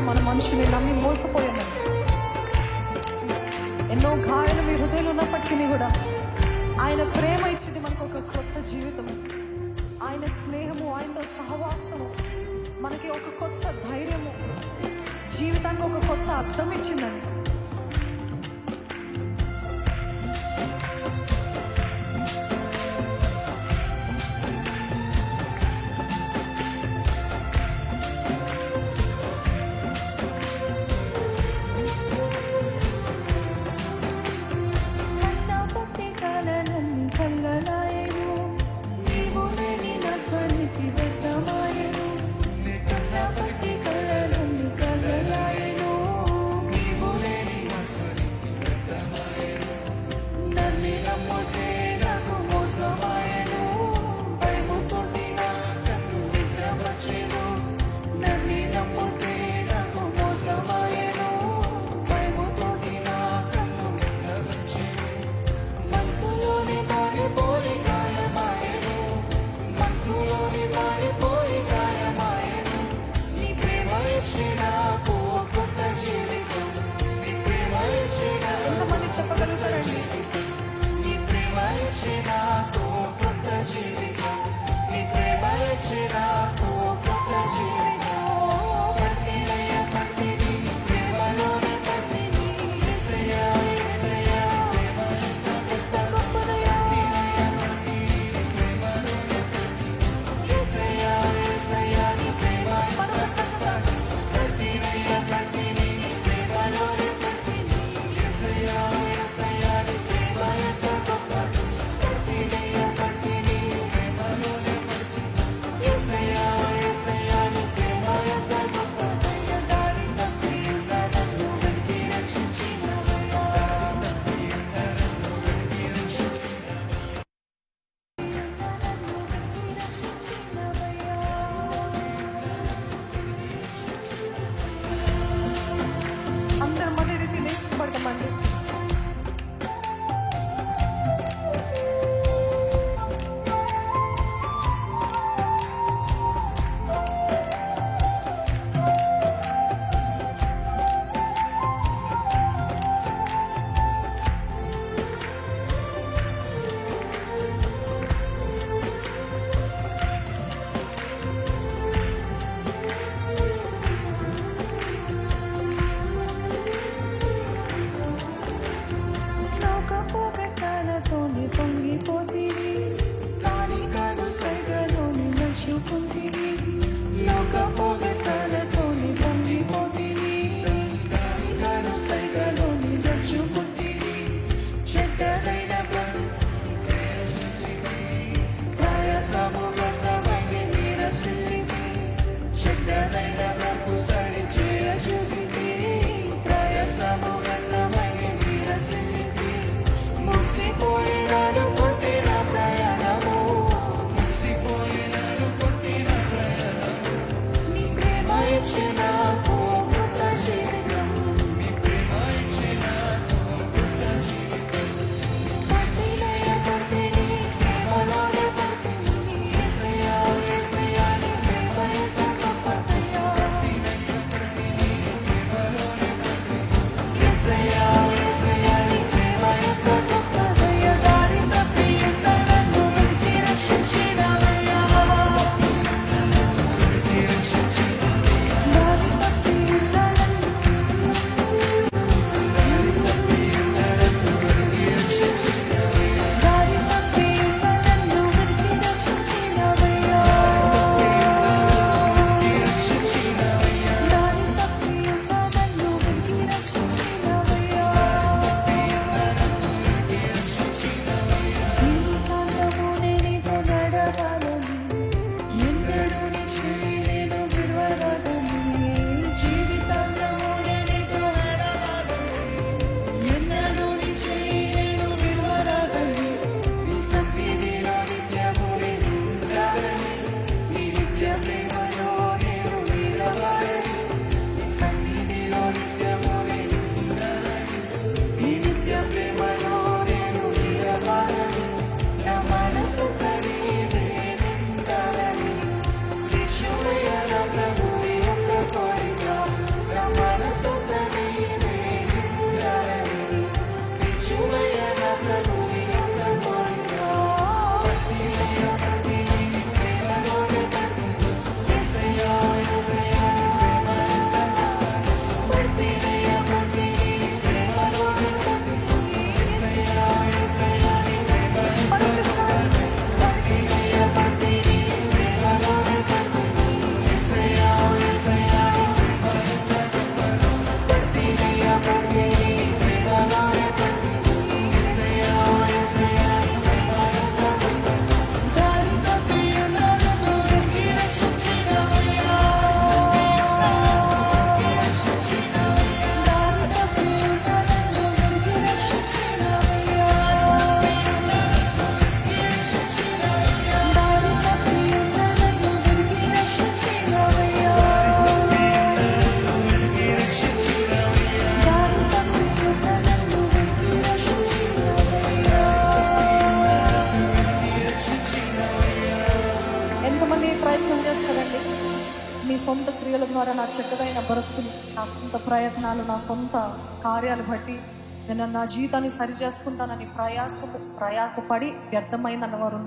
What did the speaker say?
మన మనుషుని నమ్మి మోసపోయామని. ఎన్నో గాయాలు మీ హృదయంలో ఉన్నప్పటికీ కూడా ఆయన ప్రేమ ఇచ్చింది మనకు ఒక కొత్త జీవితము, ఆయన స్నేహము, ఆయనతో సహవాసము మనకి ఒక కొత్త ధైర్యము, జీవితానికి ఒక కొత్త అర్థం ఇచ్చిందండి. చెప్పగలుగుతారండి నీ ప్రేమ ఇచ్చినాకు కొత్త జీవితం, నీ ప్రేమ ఇచ్చినాకు కొత్త జీవితం. పడితినయ్య పడితిని ప్రేమలోనే పడితిని, యేసయ్యా యేసయ్యా ప్రేమ ఎంత గొప్పదయ్యా. పడితినయ్య పడితిని ప్రేమలోనే పడితిని, యేసయ్యా యేసయ్యా నీ ప్రేమ ఎంత గొప్పది. పడితినయ్య పడితిని ప్రేమలోనే పడితిని, యేసయ్యా అందరం అదే రీతి నేర్చుకోబడతామండి. ప్రయత్నం చేస్తారండి. నీ సొంత క్రియల ద్వారా నా చక్కదైన బ్రతుకుని, నా సొంత ప్రయత్నాలు, నా సొంత కార్యాలు బట్టి నేను నా జీవితాన్ని సరి చేసుకుంటానని ప్రయాసపడి వ్యర్థమైందన్న వారు ఉన్నారు.